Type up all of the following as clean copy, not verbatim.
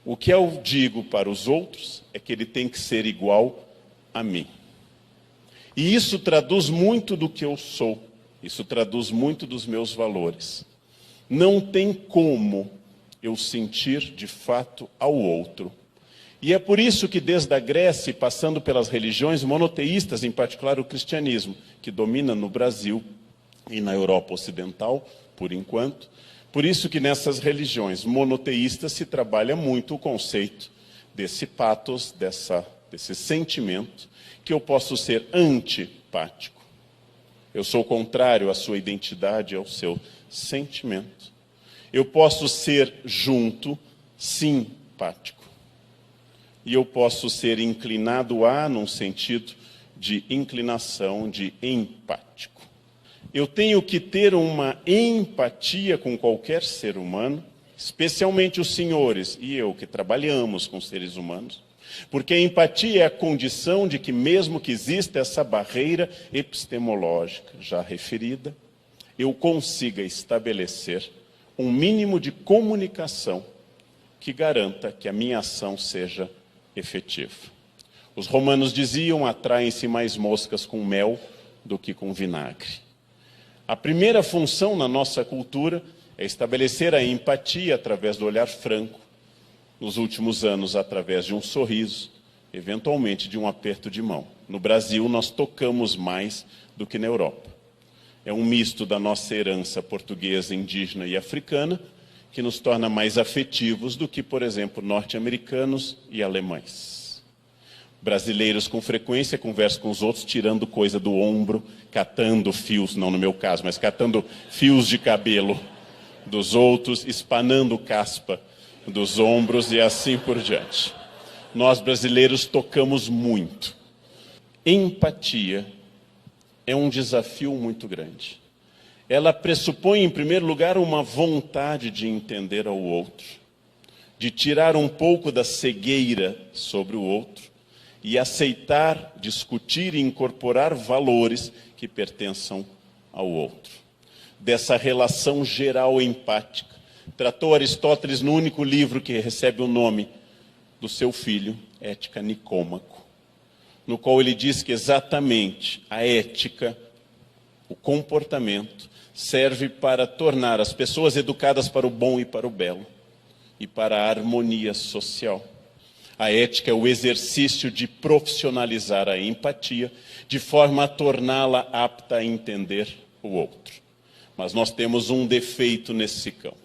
O que eu digo para os outros é que ele tem que ser igual a mim. E isso traduz muito do que eu sou, isso traduz muito dos meus valores. Não tem como eu sentir de fato ao outro. E é por isso que desde a Grécia, passando pelas religiões monoteístas, em particular o cristianismo, que domina no Brasil e na Europa Ocidental, por enquanto, por isso que nessas religiões monoteístas se trabalha muito o conceito desse pathos, desse sentimento, que eu posso ser antipático. Eu sou contrário à sua identidade, ao seu sentimento. Eu posso ser junto, simpático. E eu posso ser inclinado a, num sentido de inclinação, de empático. Eu tenho que ter uma empatia com qualquer ser humano, especialmente os senhores e eu que trabalhamos com seres humanos, porque a empatia é a condição de que, mesmo que exista essa barreira epistemológica já referida, eu consiga estabelecer um mínimo de comunicação que garanta que a minha ação seja efetiva. Os romanos diziam: atraem-se mais moscas com mel do que com vinagre. A primeira função na nossa cultura é estabelecer a empatia através do olhar franco, nos últimos anos através de um sorriso, eventualmente de um aperto de mão. No Brasil nós tocamos mais do que na Europa. É um misto da nossa herança portuguesa, indígena e africana, que nos torna mais afetivos do que, por exemplo, norte-americanos e alemães. Brasileiros, com frequência, conversam com os outros, tirando coisa do ombro, catando fios, não no meu caso, mas catando fios de cabelo dos outros, espanando caspa dos ombros e assim por diante. Nós, brasileiros, tocamos muito. Empatia é um desafio muito grande. Ela pressupõe, em primeiro lugar, uma vontade de entender ao outro, de tirar um pouco da cegueira sobre o outro e aceitar, discutir e incorporar valores que pertençam ao outro. Dessa relação geral empática, tratou Aristóteles no único livro que recebe o nome do seu filho, Ética Nicômaco, no qual ele diz que exatamente a ética, o comportamento, serve para tornar as pessoas educadas para o bom e para o belo, e para a harmonia social. A ética é o exercício de profissionalizar a empatia, de forma a torná-la apta a entender o outro. Mas nós temos um defeito nesse campo.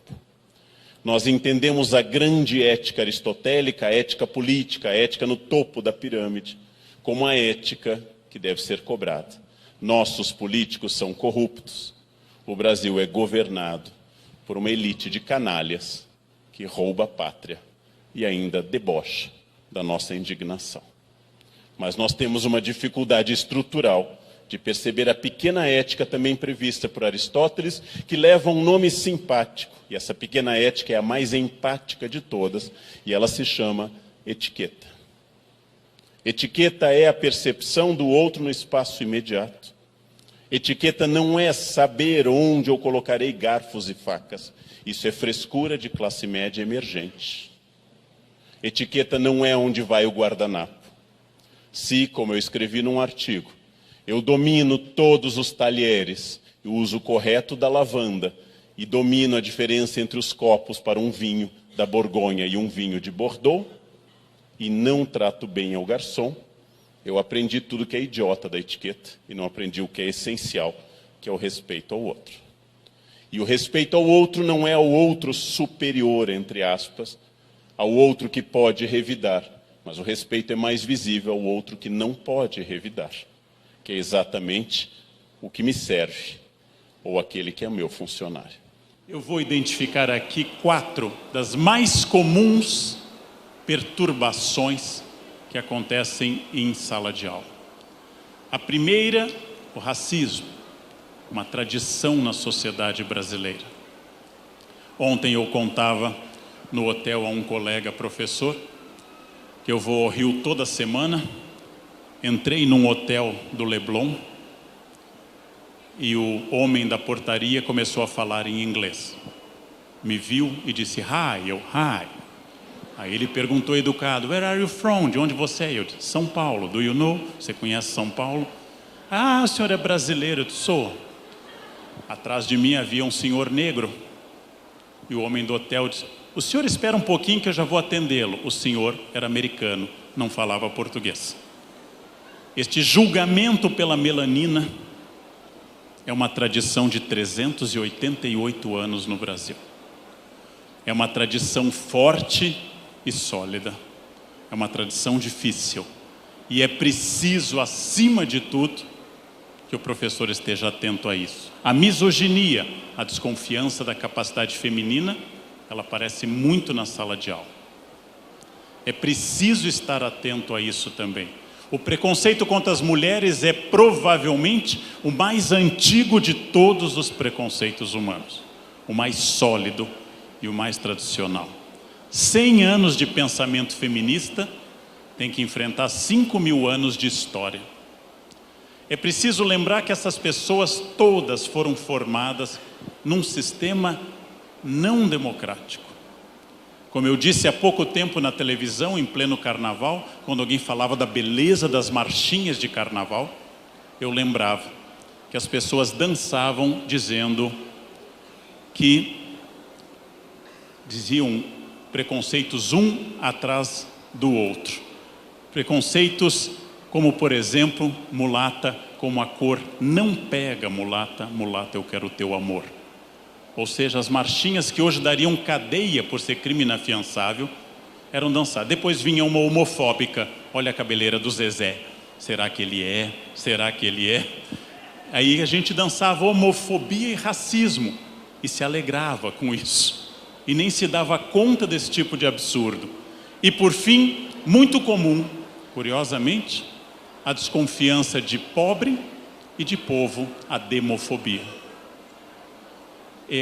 Nós entendemos a grande ética aristotélica, a ética política, a ética no topo da pirâmide, como a ética que deve ser cobrada. Nossos políticos são corruptos. O Brasil é governado por uma elite de canalhas que rouba a pátria e ainda debocha da nossa indignação. Mas nós temos uma dificuldade estrutural de perceber a pequena ética também prevista por Aristóteles, que leva um nome simpático. E essa pequena ética é a mais empática de todas, e ela se chama etiqueta. Etiqueta é a percepção do outro no espaço imediato. Etiqueta não é saber onde eu colocarei garfos e facas. Isso é frescura de classe média emergente. Etiqueta não é onde vai o guardanapo. Se, como eu escrevi num artigo, eu domino todos os talheres, o uso correto da lavanda, e domino a diferença entre os copos para um vinho da Borgonha e um vinho de Bordeaux, e não trato bem ao garçom, eu aprendi tudo que é idiota da etiqueta e não aprendi o que é essencial, que é o respeito ao outro. E o respeito ao outro não é ao outro superior, entre aspas, ao outro que pode revidar, mas o respeito é mais visível ao outro que não pode revidar, que é exatamente o que me serve, ou aquele que é meu funcionário. Eu vou identificar aqui 4 das mais comuns perturbações que acontecem em sala de aula. A primeira, o racismo, uma tradição na sociedade brasileira. Ontem eu contava no hotel a um colega professor que eu vou ao Rio toda semana. Entrei num hotel do Leblon e o homem da portaria começou a falar em inglês. Me viu e disse, hi, eu, hi. Aí ele perguntou educado, where are you from? De onde você é? Eu disse, São Paulo. Do you know? Você conhece São Paulo? Ah, o senhor é brasileiro? Eu disse, sou. Atrás de mim havia um senhor negro. E o homem do hotel disse, o senhor espera um pouquinho que eu já vou atendê-lo. O senhor era americano, não falava português. Este julgamento pela melanina é uma tradição de 388 anos no Brasil. É uma tradição forte e sólida. É uma tradição difícil. E é preciso, acima de tudo, que o professor esteja atento a isso. A misoginia, a desconfiança da capacidade feminina, ela aparece muito na sala de aula. É preciso estar atento a isso também. O preconceito contra as mulheres é provavelmente o mais antigo de todos os preconceitos humanos. O mais sólido e o mais tradicional. 100 anos de pensamento feminista tem que enfrentar 5.000 anos de história. É preciso lembrar que essas pessoas todas foram formadas num sistema não democrático. Como eu disse há pouco tempo na televisão, em pleno carnaval, quando alguém falava da beleza das marchinhas de carnaval, eu lembrava que as pessoas dançavam dizendo que diziam preconceitos um atrás do outro. Preconceitos como, por exemplo, mulata, como a cor não pega mulata, mulata eu quero o teu amor. Ou seja, as marchinhas que hoje dariam cadeia por ser crime inafiançável, eram dançadas. Depois vinha uma homofóbica, olha a cabeleira do Zezé, será que ele é? Será que ele é? Aí a gente dançava homofobia e racismo, e se alegrava com isso, e nem se dava conta desse tipo de absurdo. E por fim, muito comum, curiosamente, a desconfiança de pobre e de povo, a demofobia.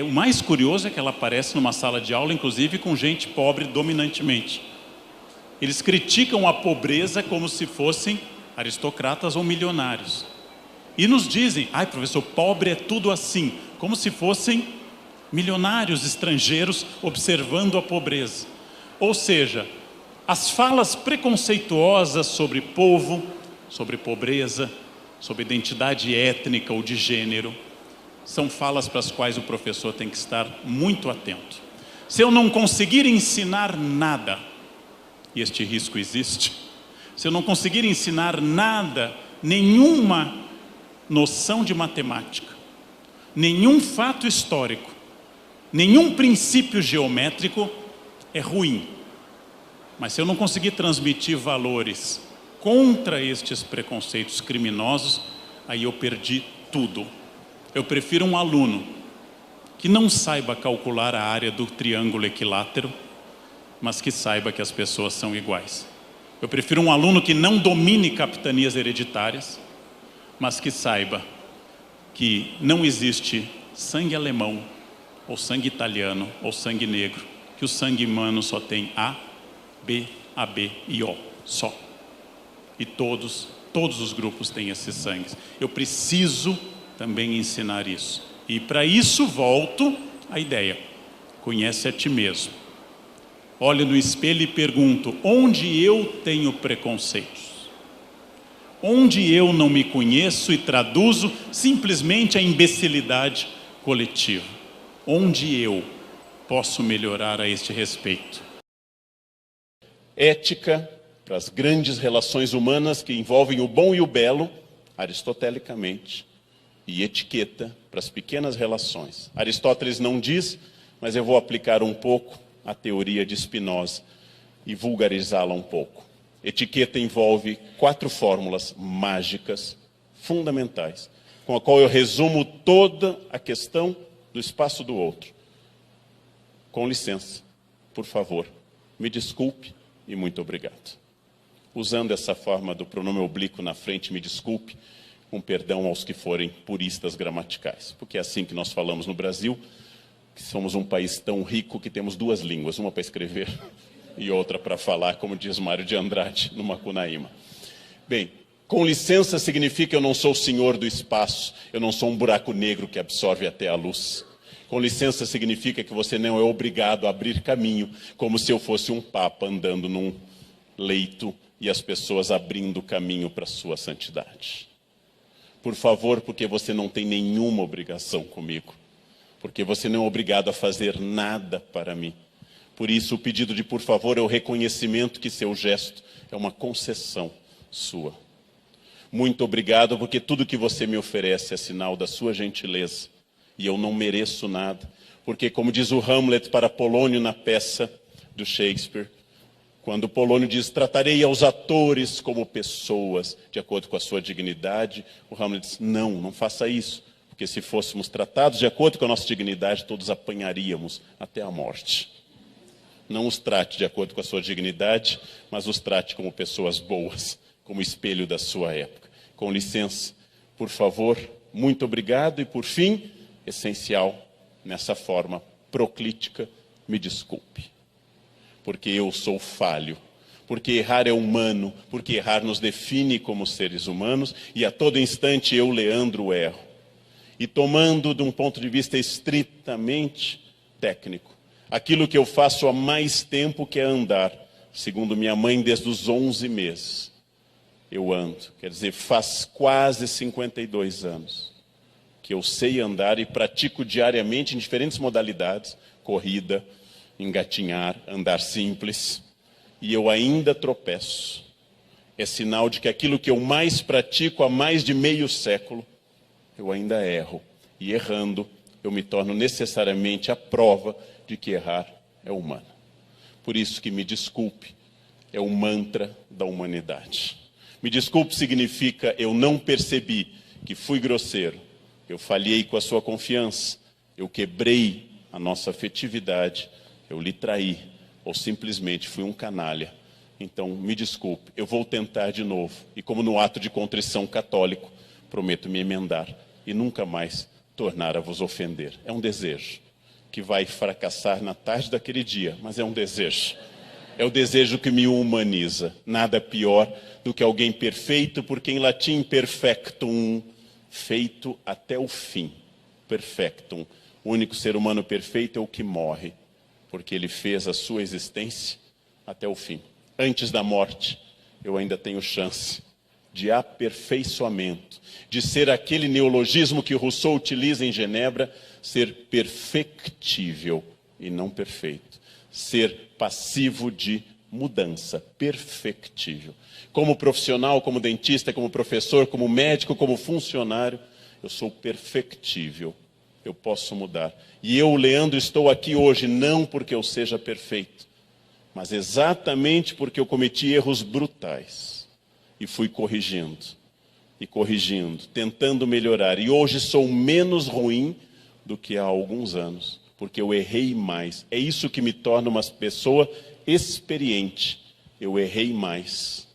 O mais curioso é que ela aparece numa sala de aula, inclusive com gente pobre dominantemente. Eles criticam a pobreza como se fossem aristocratas ou milionários. E nos dizem, ai professor, pobre é tudo assim, como se fossem milionários estrangeiros observando a pobreza. Ou seja, as falas preconceituosas sobre povo, sobre pobreza, sobre identidade étnica ou de gênero, são falas para as quais o professor tem que estar muito atento. Se eu não conseguir ensinar nada, e este risco existe, se eu não conseguir ensinar nada, nenhuma noção de matemática, nenhum fato histórico, nenhum princípio geométrico, é ruim. Mas se eu não conseguir transmitir valores contra estes preconceitos criminosos, aí eu perdi tudo. Eu prefiro um aluno que não saiba calcular a área do triângulo equilátero, mas que saiba que as pessoas são iguais. Eu prefiro um aluno que não domine capitanias hereditárias, mas que saiba que não existe sangue alemão, ou sangue italiano, ou sangue negro, que o sangue humano só tem A, B, AB e O, só. E todos os grupos têm esses sangues. Eu preciso também ensinar isso. E para isso volto à ideia. Conhece a ti mesmo. Olho no espelho e pergunto, onde eu tenho preconceitos? Onde eu não me conheço e traduzo simplesmente a imbecilidade coletiva? Onde eu posso melhorar a este respeito? Ética para as grandes relações humanas que envolvem o bom e o belo, aristotelicamente, e etiqueta para as pequenas relações. Aristóteles não diz, mas eu vou aplicar um pouco a teoria de Spinoza e vulgarizá-la um pouco. Etiqueta envolve 4 fórmulas mágicas, fundamentais, com a qual eu resumo toda a questão do espaço do outro. Com licença, por favor, me desculpe e muito obrigado. Usando essa forma do pronome oblíquo na frente, me desculpe, com perdão aos que forem puristas gramaticais, porque é assim que nós falamos no Brasil, que somos um país tão rico que temos 2 línguas, uma para escrever e outra para falar, como diz Mário de Andrade, no Macunaíma. Bem, com licença significa eu não sou o senhor do espaço, eu não sou um buraco negro que absorve até a luz. Com licença significa que você não é obrigado a abrir caminho, como se eu fosse um papa andando num leito e as pessoas abrindo caminho para a sua santidade. Por favor, porque você não tem nenhuma obrigação comigo. Porque você não é obrigado a fazer nada para mim. Por isso, o pedido de por favor é o reconhecimento que seu gesto é uma concessão sua. Muito obrigado, porque tudo que você me oferece é sinal da sua gentileza. E eu não mereço nada. Porque, como diz o Hamlet para Polônio na peça do Shakespeare, quando Polônio diz, tratarei aos atores como pessoas, de acordo com a sua dignidade, o Hamlet diz, não faça isso. Porque se fôssemos tratados de acordo com a nossa dignidade, todos apanharíamos até a morte. Não os trate de acordo com a sua dignidade, mas os trate como pessoas boas, como espelho da sua época. Com licença, por favor, muito obrigado. E por fim, essencial, nessa forma proclítica, me desculpe. Porque eu sou falho, porque errar é humano, porque errar nos define como seres humanos, e a todo instante eu, Leandro, erro. E tomando de um ponto de vista estritamente técnico, aquilo que eu faço há mais tempo que é andar, segundo minha mãe, desde os 11 meses, eu ando. Quer dizer, faz quase 52 anos que eu sei andar e pratico diariamente em diferentes modalidades, corrida, engatinhar, andar simples, e eu ainda tropeço. É sinal de que aquilo que eu mais pratico há mais de meio século, eu ainda erro. E errando, eu me torno necessariamente a prova de que errar é humano. Por isso que me desculpe, é o mantra da humanidade. Me desculpe significa eu não percebi que fui grosseiro, eu falhei com a sua confiança, eu quebrei a nossa afetividade, eu lhe traí, ou simplesmente fui um canalha. Então, me desculpe, eu vou tentar de novo. E como no ato de contrição católico, prometo me emendar e nunca mais tornar a vos ofender. É um desejo que vai fracassar na tarde daquele dia, mas é um desejo. É o desejo que me humaniza. Nada pior do que alguém perfeito, porque em latim perfectum, feito até o fim. Perfectum. O único ser humano perfeito é o que morre, porque ele fez a sua existência até o fim. Antes da morte, eu ainda tenho chance de aperfeiçoamento, de ser aquele neologismo que Rousseau utiliza em Genebra, ser perfectível e não perfeito. Ser passivo de mudança, perfectível. Como profissional, como dentista, como professor, como médico, como funcionário, eu sou perfectível. Eu posso mudar. E eu, Leandro, estou aqui hoje não porque eu seja perfeito, mas exatamente porque eu cometi erros brutais. E fui corrigindo, tentando melhorar. E hoje sou menos ruim do que há alguns anos, porque eu errei mais. É isso que me torna uma pessoa experiente. Eu errei mais.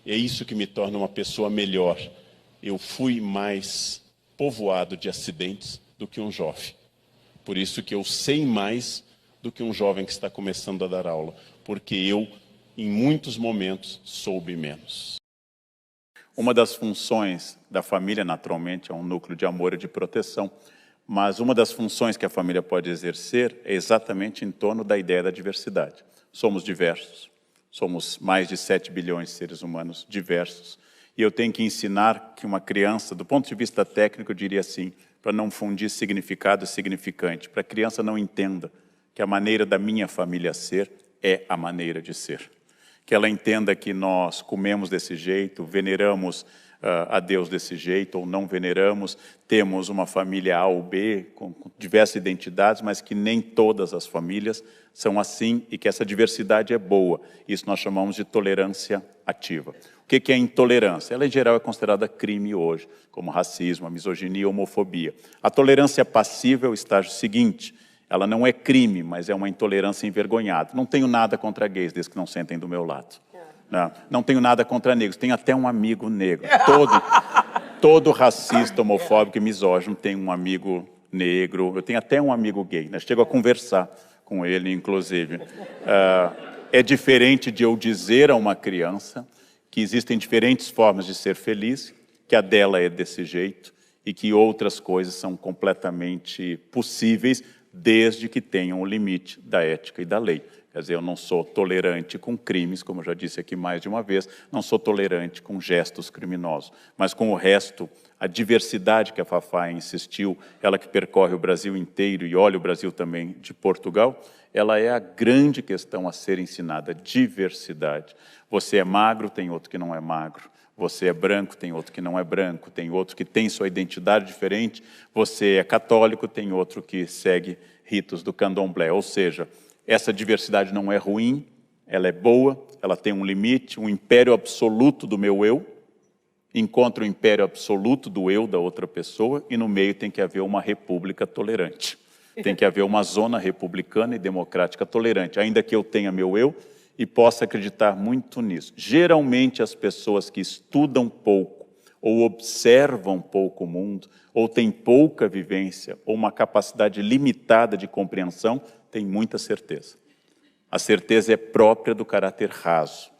É isso que me torna uma pessoa melhor. Eu fui mais povoado de acidentes do que um jovem. Por isso que eu sei mais do que um jovem que está começando a dar aula. Porque eu, em muitos momentos, soube menos. Uma das funções da família, naturalmente, é um núcleo de amor e de proteção, mas uma das funções que a família pode exercer é exatamente em torno da ideia da diversidade. Somos diversos, somos mais de 7 bilhões de seres humanos diversos, e eu tenho que ensinar que uma criança, do ponto de vista técnico, eu diria assim, para não fundir significado e significante, para a criança não entenda que a maneira da minha família ser é a maneira de ser. Que ela entenda que nós comemos desse jeito, veneramos a Deus desse jeito, ou não veneramos, temos uma família A ou B, com diversas identidades, mas que nem todas as famílias são assim, e que essa diversidade é boa. Isso nós chamamos de tolerância ativa. O que é intolerância? Ela, em geral, é considerada crime hoje, como racismo, a misoginia e a homofobia. A tolerância passiva é o estágio seguinte. Ela não é crime, mas é uma intolerância envergonhada. Não tenho nada contra gays, desde que não sentem do meu lado. Não tenho nada contra negros, tenho até um amigo negro. Todo racista, homofóbico e misógino tem um amigo negro. Eu tenho até um amigo gay, né? Chego a conversar com ele, inclusive. É diferente de eu dizer a uma criança que existem diferentes formas de ser feliz, que a dela é desse jeito, e que outras coisas são completamente possíveis desde que tenham o limite da ética e da lei. Quer dizer, eu não sou tolerante com crimes, como eu já disse aqui mais de uma vez, não sou tolerante com gestos criminosos, mas com o resto, a diversidade que a Fafá insistiu, ela que percorre o Brasil inteiro e olha o Brasil também de Portugal, ela é a grande questão a ser ensinada, diversidade. Você é magro, tem outro que não é magro. Você é branco, tem outro que não é branco. Tem outro que tem sua identidade diferente. Você é católico, tem outro que segue ritos do candomblé. Ou seja, essa diversidade não é ruim, ela é boa, ela tem um limite, um império absoluto do meu eu, encontra o império absoluto do eu da outra pessoa, e no meio tem que haver uma república tolerante. Tem que haver uma zona republicana e democrática tolerante, ainda que eu tenha meu eu e possa acreditar muito nisso. Geralmente as pessoas que estudam pouco, ou observam pouco o mundo, ou têm pouca vivência, ou uma capacidade limitada de compreensão, têm muita certeza. A certeza é própria do caráter raso.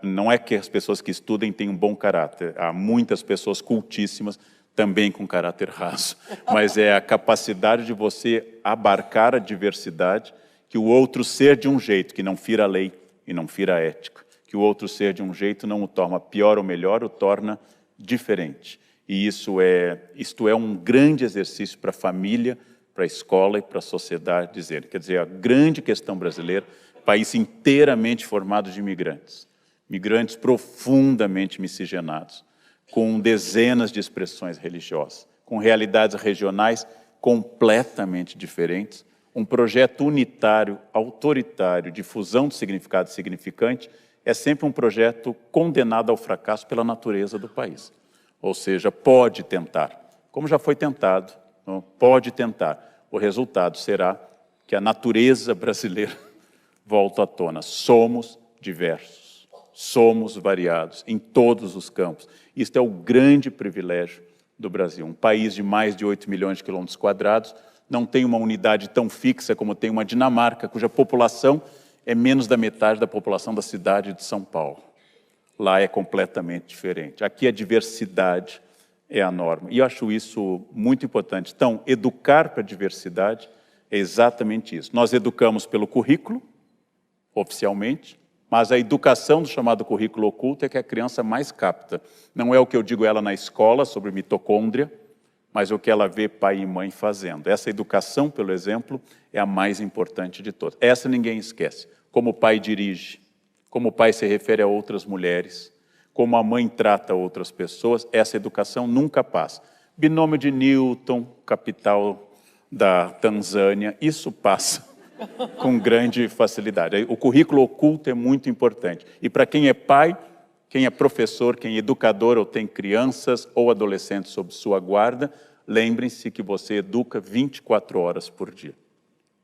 Não é que as pessoas que estudem têm um bom caráter, há muitas pessoas cultíssimas também com caráter raso, mas é a capacidade de você abarcar a diversidade, que o outro ser de um jeito que não fira a lei e não fira a ética, que o outro ser de um jeito não o torna pior ou melhor, o torna diferente. E isto é um grande exercício para a família, para a escola e para a sociedade dizer. Quer dizer, a grande questão brasileira, país inteiramente formado de imigrantes, migrantes profundamente miscigenados, com dezenas de expressões religiosas, com realidades regionais completamente diferentes, um projeto unitário, autoritário, de fusão de significado e significante, é sempre um projeto condenado ao fracasso pela natureza do país. Ou seja, pode tentar, como já foi tentado, não? Pode tentar. O resultado será que a natureza brasileira volta à tona. Somos diversos, somos variados em todos os campos. Isto é o grande privilégio do Brasil. Um país de mais de 8 milhões de quilômetros quadrados, não tem uma unidade tão fixa como tem uma Dinamarca, cuja população é menos da metade da população da cidade de São Paulo. Lá é completamente diferente. Aqui a diversidade é a norma. E eu acho isso muito importante. Então, educar para a diversidade é exatamente isso. Nós educamos pelo currículo, oficialmente, mas a educação do chamado currículo oculto é que a criança mais capta. Não é o que eu digo ela na escola sobre mitocôndria, mas o que ela vê pai e mãe fazendo. Essa educação, pelo exemplo, é a mais importante de todas. Essa ninguém esquece. Como o pai dirige, como o pai se refere a outras mulheres, como a mãe trata outras pessoas, essa educação nunca passa. Binômio de Newton, capital da Tanzânia, isso passa com grande facilidade. O currículo oculto é muito importante. E para quem é pai, quem é professor, quem é educador ou tem crianças ou adolescentes sob sua guarda, lembrem-se que você educa 24 horas por dia.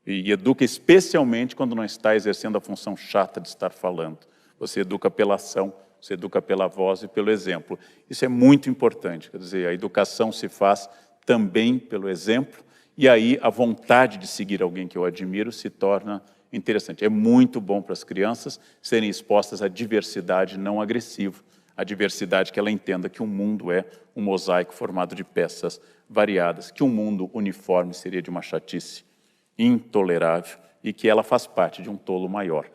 E educa especialmente quando não está exercendo a função chata de estar falando. Você educa pela ação, você educa pela voz e pelo exemplo. Isso é muito importante, quer dizer, a educação se faz também pelo exemplo, e aí a vontade de seguir alguém que eu admiro se torna interessante. É muito bom para as crianças serem expostas à diversidade não agressiva, a diversidade que ela entenda que o mundo é um mosaico formado de peças variadas, que um mundo uniforme seria de uma chatice intolerável e que ela faz parte de um tolo maior.